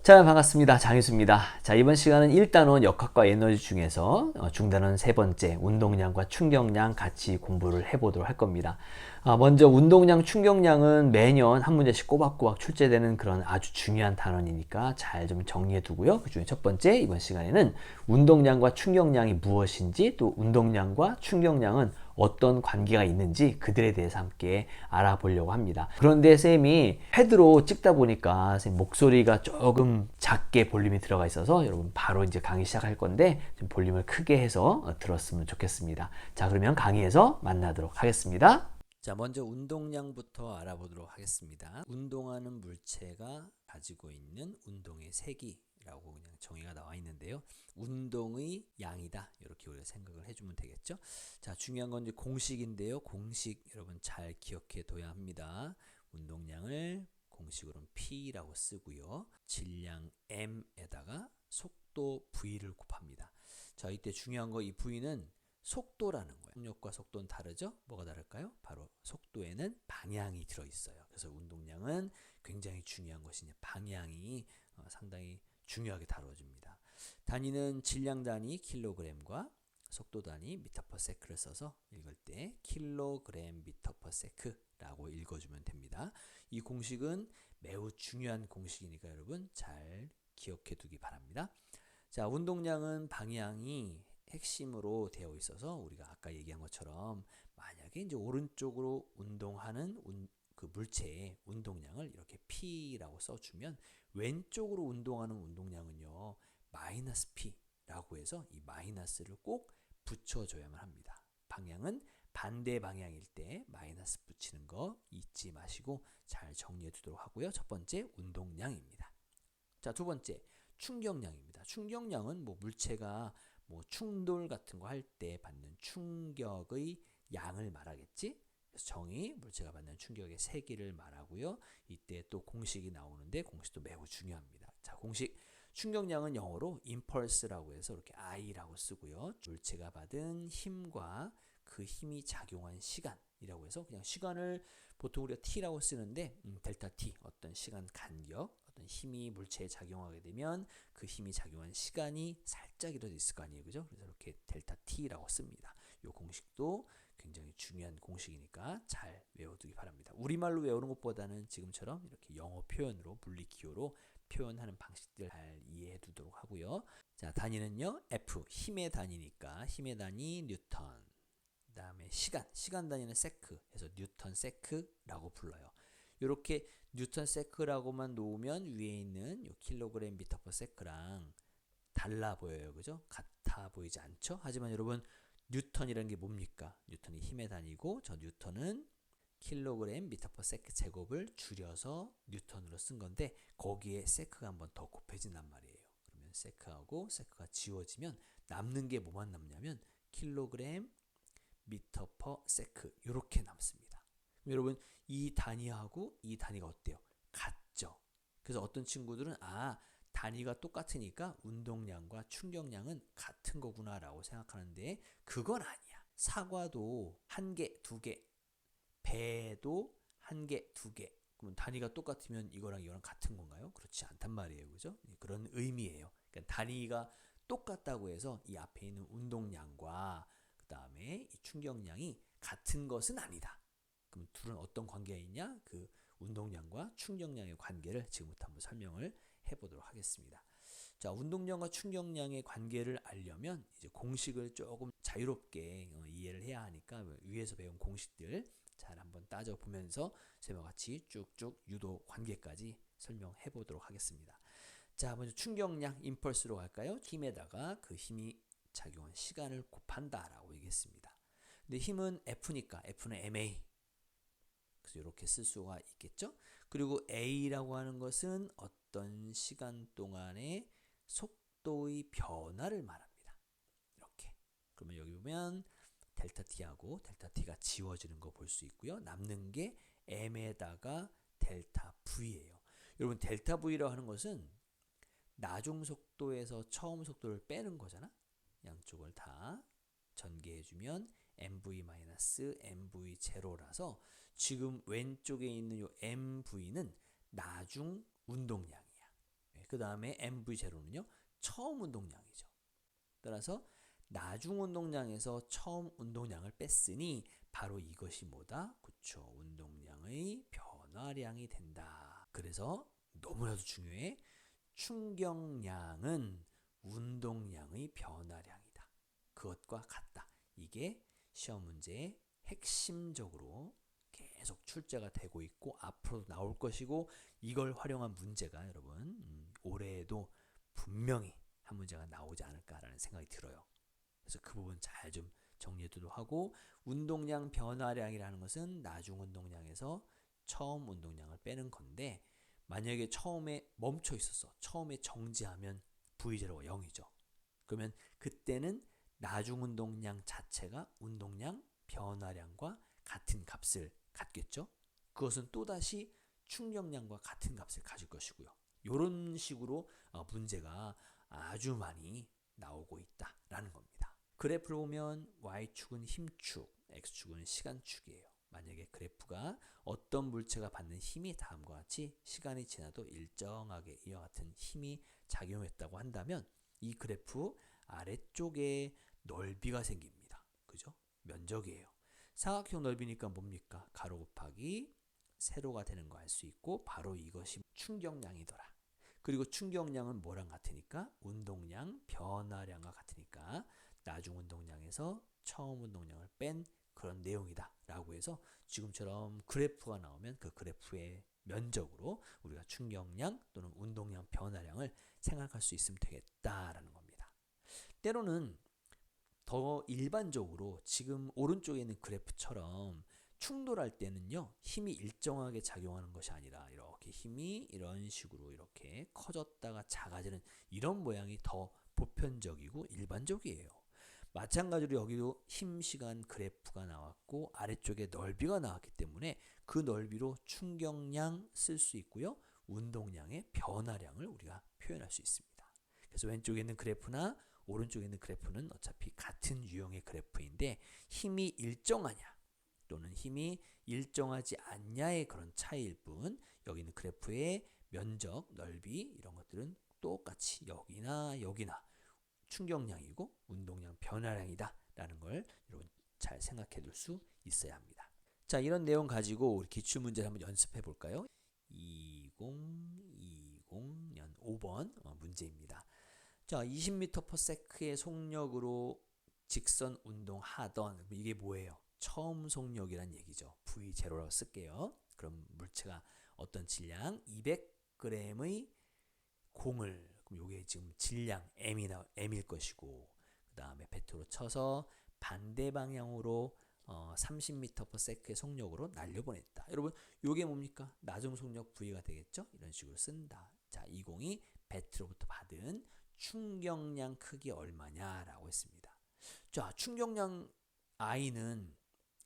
자, 반갑습니다. 장희수입니다. 자, 이번 시간은 1단원 역학과 에너지 중에서 중단원 세 번째 운동량과 충격량 같이 공부를 해보도록 할 겁니다. 먼저 운동량, 충격량은 매년 한 문제씩 꼬박꼬박 출제되는 그런 아주 중요한 단원이니까 잘 좀 정리해 두고요. 그 중에 첫 번째, 이번 시간에는 운동량과 충격량이 무엇인지, 또 운동량과 충격량은 어떤 관계가 있는지 그들에 대해서 함께 알아보려고 합니다. 그런데 쌤이 패드로 찍다 보니까 쌤 목소리가 조금 작게 볼륨이 들어가 있어서 여러분 바로 이제 강의 시작할 건데 좀 볼륨을 크게 해서 들었으면 좋겠습니다. 자, 그러면 강의에서 만나도록 하겠습니다. 자, 먼저 운동량부터 알아보도록 하겠습니다. 운동하는 물체가 가지고 있는 운동의 세기라고 그냥 정의가 나와 있는데요. 운동의 양이다, 이렇게 우리가 생각을 해주면 되겠죠. 자, 중요한 건 이제 공식인데요. 공식 여러분 잘 기억해 둬야 합니다. 운동량을 공식으로는 P라고 쓰고요. 질량 M에다가 속도 V를 곱합니다. 자, 이때 중요한 거, 이 V는 속도라는 거예요. 속력과 속도는 다르죠? 뭐가 다를까요? 바로 속도에는 방향이 들어있어요. 그래서 운동량은 굉장히 중요한 것이냐, 방향이 상당히 중요하게 다뤄집니다. 단위는 질량 단위 킬로그램과 속도 단위 미터 퍼 세크를 써서 읽을 때 킬로그램 미터 퍼 세크라고 읽어주면 됩니다. 이 공식은 매우 중요한 공식이니까 여러분 잘 기억해 두기 바랍니다. 자, 운동량은 방향이 핵심으로 되어 있어서 우리가 아까 얘기한 것처럼 만약에 이제 오른쪽으로 운동하는 그 물체의 운동량을 이렇게 P라고 써주면 왼쪽으로 운동하는 운동량은요 마이너스 P라고 해서 이 마이너스를 꼭 붙여줘야만 합니다. 방향은 반대 방향일 때 마이너스 붙이는 거 잊지 마시고 잘 정리해 두도록 하고요. 첫 번째 운동량입니다. 자, 두 번째 충격량입니다. 충격량은 뭐 물체가 뭐 충돌 같은 거 할 때 받는 충격의 양을 말하겠지. 그래서 정의 물체가 받는 충격의 세기를 말하고요. 이때 또 공식이 나오는데 공식도 매우 중요합니다. 자, 공식 충격량은 영어로 impulse라고 해서 이렇게 I라고 쓰고요. 물체가 받은 힘과 그 힘이 작용한 시간이라고 해서 그냥 시간을 보통 우리가 T라고 쓰는데 델타 T, 어떤 시간 간격, 어떤 힘이 물체에 작용하게 되면 그 힘이 작용한 시간이 살짝이라도 있을 거 아니에요, 그죠? 그래서 이렇게 델타 T라고 씁니다. 이 공식도 굉장히 중요한 공식이니까 잘 외워두기 바랍니다. 우리말로 외우는 것보다는 지금처럼 이렇게 영어 표현으로 물리 기호로 표현하는 방식들 잘 이해해 두도록 하고요. 자, 단위는요 F, 힘의 단위니까 힘의 단위 뉴턴, 그 다음에 시간 단위는 세크 해서 뉴턴 세크라고 불러요. 이렇게 뉴턴 세크라고만 놓으면 위에 있는 요 킬로그램 미터 퍼 세크랑 달라 보여요, 그죠? 같아 보이지 않죠? 하지만 여러분 뉴턴이라는 게 뭡니까? 뉴턴이 힘의 단위고 저 뉴턴은 킬로그램 미터 퍼 세크 제곱을 줄여서 뉴턴으로 쓴 건데 거기에 세크가 한번 더 곱해진단 말이에요. 그러면 세크하고 세크가 지워지면 남는 게 뭐만 남냐면 킬로그램 미터 퍼 세크 이렇게 남습니다. 여러분 이 단위하고 이 단위가 어때요? 같죠? 그래서 어떤 친구들은 단위가 똑같으니까 운동량과 충격량은 같은 거구나 라고 생각하는데 그건 아니야. 사과도 한 개, 두 개, 배도 한 개, 두 개. 그럼 단위가 똑같으면 이거랑 이거랑 같은 건가요? 그렇지 않단 말이에요. 그죠? 그런 의미예요. 그러니까 단위가 똑같다고 해서 이 앞에 있는 운동량과 그 다음에 이 충격량이 같은 것은 아니다. 그럼 둘은 어떤 관계가 있냐? 그 운동량과 충격량의 관계를 지금부터 한번 설명을 해보도록 하겠습니다. 자, 운동량과 충격량의 관계를 알려면 이제 공식을 조금 자유롭게 이해를 해야 하니까 위에서 배운 공식들 잘 한번 따져보면서 쌤과 같이 쭉쭉 유도 관계까지 설명해 보도록 하겠습니다. 자, 먼저 충격량 임펄스로 갈까요? 힘에다가 그 힘이 작용한 시간을 곱한다라고 얘기했습니다. 근데 힘은 F니까 F는 ma. 그래서 이렇게 쓸 수가 있겠죠? 그리고 a라고 하는 것은 어떤 시간 동안의 속도의 변화를 말합니다. 이렇게. 그러면 여기 보면 델타 t하고 델타 t가 지워지는 거 볼 수 있고요. 남는 게 m에다가 델타 v예요. 여러분 델타 v라고 하는 것은 나중 속도에서 처음 속도를 빼는 거잖아. 양쪽을 다 전개해주면 mv-mv0라서 지금 왼쪽에 있는 요 mv는 나중 운동량이야. 그 다음에 MV0는요. 처음 운동량이죠. 따라서 나중 운동량에서 처음 운동량을 뺐으니 바로 이것이 뭐다? 그쵸. 운동량의 변화량이 된다. 그래서 너무나도 중요해. 충격량은 운동량의 변화량이다. 그것과 같다. 이게 시험 문제의 핵심적으로 계속 출제가 되고 있고 앞으로도 나올 것이고 이걸 활용한 문제가 여러분 올해에도 분명히 한 문제가 나오지 않을까라는 생각이 들어요. 그래서 그 부분 잘 좀 정리해두도록 하고 운동량 변화량이라는 것은 나중 운동량에서 처음 운동량을 빼는 건데 만약에 처음에 멈춰 있었어. 처음에 정지하면 V0가 0이죠. 그러면 그때는 나중 운동량 자체가 운동량 변화량과 같은 값을 갖겠죠. 그것은 또다시 충격량과 같은 값을 가질 것이고요. 이런 식으로 문제가 아주 많이 나오고 있다라는 겁니다. 그래프를 보면 Y축은 힘축, X축은 시간축이에요. 만약에 그래프가 어떤 물체가 받는 힘이 다음과 같이 시간이 지나도 일정하게 이와 같은 힘이 작용했다고 한다면 이 그래프 아래쪽에 넓이가 생깁니다. 그죠? 면적이에요. 사각형 넓이니까 뭡니까? 가로 곱하기 세로가 되는 거 알 수 있고 바로 이것이 충격량이더라. 그리고 충격량은 뭐랑 같으니까? 운동량, 변화량과 같으니까 나중 운동량에서 처음 운동량을 뺀 그런 내용이다 라고 해서 지금처럼 그래프가 나오면 그 그래프의 면적으로 우리가 충격량 또는 운동량 변화량을 생각할 수 있으면 되겠다라는 겁니다. 때로는 더 일반적으로 지금 오른쪽에 있는 그래프처럼 충돌할 때는요 힘이 일정하게 작용하는 것이 아니라 이렇게 힘이 이런 식으로 이렇게 커졌다가 작아지는 이런 모양이 더 보편적이고 일반적이에요. 마찬가지로 여기도 힘 시간 그래프가 나왔고 아래쪽에 넓이가 나왔기 때문에 그 넓이로 충격량 쓸 수 있고요 운동량의 변화량을 우리가 표현할 수 있습니다. 그래서 왼쪽에 있는 그래프나 오른쪽에 있는 그래프는 어차피 같은 유형의 그래프인데 힘이 일정하냐 또는 힘이 일정하지 않냐의 그런 차이일 뿐 여기 있는 그래프의 면적, 넓이 이런 것들은 똑같이 여기나 여기나 충격량이고 운동량 변화량이다 라는 걸 여러분 잘 생각해 둘 수 있어야 합니다. 자, 이런 내용 가지고 우리 기출문제를 한번 연습해 볼까요? 2020년 5번 문제입니다. 자, 20m/s의 속력으로 직선 운동하던 이게 뭐예요? 처음 속력이란 얘기죠. V0라고 쓸게요. 그럼 물체가 어떤 질량 200g의 공을 그럼 요게 지금 질량 M일 것이고 그 다음에 배트로 쳐서 반대 방향으로 30m/s의 속력으로 날려보냈다. 여러분 요게 뭡니까? 나중 속력 V가 되겠죠? 이런 식으로 쓴다. 자, 이 공이 배트로부터 받은 충격량 크기 얼마냐라고 했습니다. 자, 충격량 I는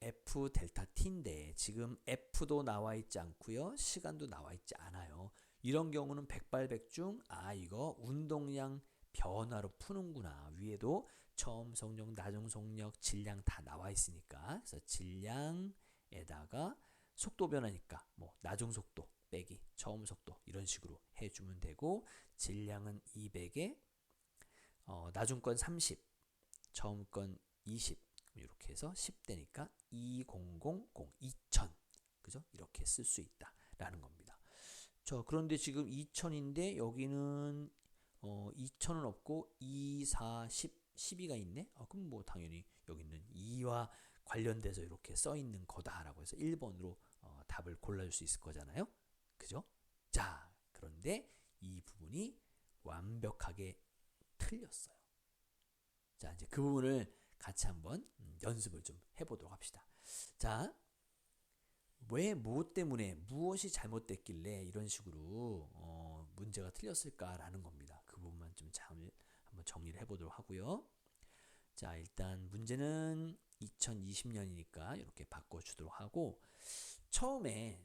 F 델타 T인데 지금 F도 나와 있지 않고요. 시간도 나와 있지 않아요. 이런 경우는 백발백중 이거 운동량 변화로 푸는구나. 위에도 처음 속력, 나중 속력, 질량 다 나와 있으니까 그래서 질량에다가 속도 변화니까 뭐 나중 속도 빼기 처음 속도 이런 식으로 해주면 되고 질량은 200에 나중 건 30, 처음 건 20 이렇게 해서 10대니까 2000, 2000 그죠? 이렇게 쓸 수 있다라는 겁니다. 자, 그런데 지금 2000인데 여기는 2000은 없고 2, 4, 10, 12가 있네? 그럼 뭐 당연히 여기 있는 2와 관련돼서 이렇게 써 있는 거다라고 해서 1번으로 답을 골라줄 수 있을 거잖아요. 그죠? 자, 그런데 이 부분이 완벽하게 틀렸어요. 자, 이제 그 부분을 같이 한번 연습을 좀 해보도록 합시다. 자, 왜, 무엇 때문에, 무엇이 잘못됐길래 이런 식으로 문제가 틀렸을까라는 겁니다. 그 부분만 좀 잘 한번 정리를 해보도록 하고요. 자, 일단 문제는 2020년이니까 이렇게 바꿔주도록 하고 처음에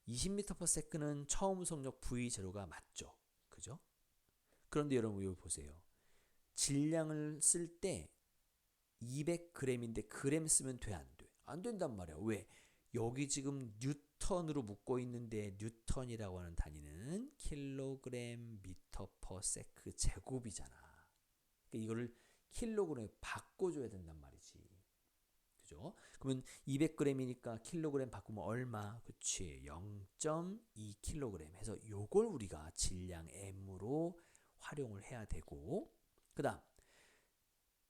20m/s는 처음 속력 V0가 맞죠? 그죠? 그런데 여러분 여기 보세요. 질량을 쓸 때 200g인데 그램 쓰면 돼, 안 돼? 안 된단 말이야. 왜? 여기 지금 뉴턴으로 묶고 있는데 뉴턴이라고 하는 단위는 킬로그램 미터 퍼 세크 제곱이잖아. 그러니까 이거를 킬로그램에 바꿔줘야 된단 말이지. 그죠? 그러면 200g이니까 킬로그램 바꾸면 얼마? 그치. 0.2kg 해서 요걸 우리가 질량 M으로 활용을 해야 되고, 그 다음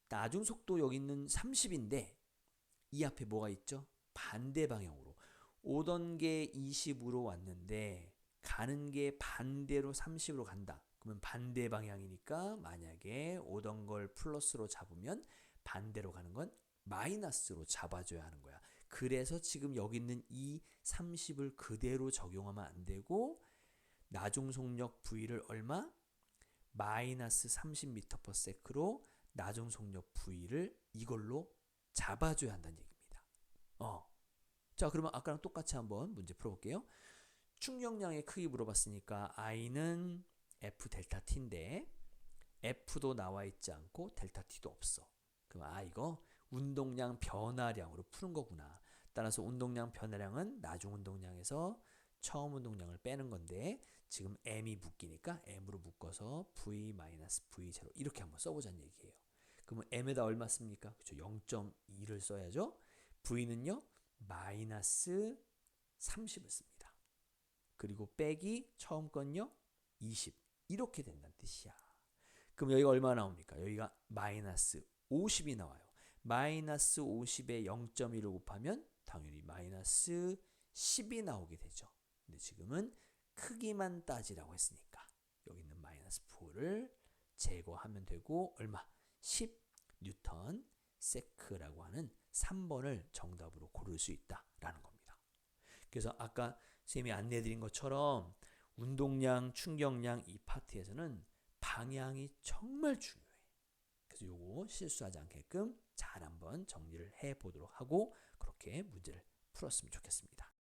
나중 속도 여기 있는 30인데 이 앞에 뭐가 있죠? 반대 방향으로 오던 게 20으로 왔는데 가는 게 반대로 30으로 간다. 그러면 반대 방향이니까 만약에 오던 걸 플러스로 잡으면 반대로 가는 건 마이너스로 잡아줘야 하는 거야. 그래서 지금 여기 있는 이 30을 그대로 적용하면 안 되고 나중속력 V를 얼마? 마이너스 30m/s로 나중속력 V를 이걸로 잡아줘야 한다는 얘기입니다. 자, 그러면 아까랑 똑같이 한번 문제 풀어볼게요. 충격량의 크기 물어봤으니까 I는 F 델타 T인데 F도 나와 있지 않고 델타 T도 없어. 그럼 이거 운동량 변화량으로 푸는 거구나. 따라서 운동량 변화량은 나중 운동량에서 처음 운동량을 빼는 건데 지금 M이 묶이니까 M으로 묶어서 V-V0 이렇게 한번 써보자는 얘기예요. 그러면 M에다 얼마 씁니까? 그렇죠. 0.2를 써야죠. V는요. 마이너스 30을 씁니다. 그리고 빼기 처음 건요. 20 이렇게 된다는 뜻이야. 그럼 여기가 얼마 나옵니까? 여기가 마이너스 50이 나와요. 마이너스 50에 0.1을 곱하면 당연히 마이너스 10이 나오게 되죠. 근데 지금은 크기만 따지라고 했으니까 여기 있는 마이너스 4를 제거하면 되고 얼마? 10 뉴턴 세크라고 하는 3번을 정답으로 고를 수 있다라는 겁니다. 그래서 아까 선생님이 안내해드린 것처럼 운동량, 충격량 이 파트에서는 방향이 정말 중요해. 그래서 요거 실수하지 않게끔 잘 한번 정리를 해보도록 하고 그렇게 문제를 풀었으면 좋겠습니다.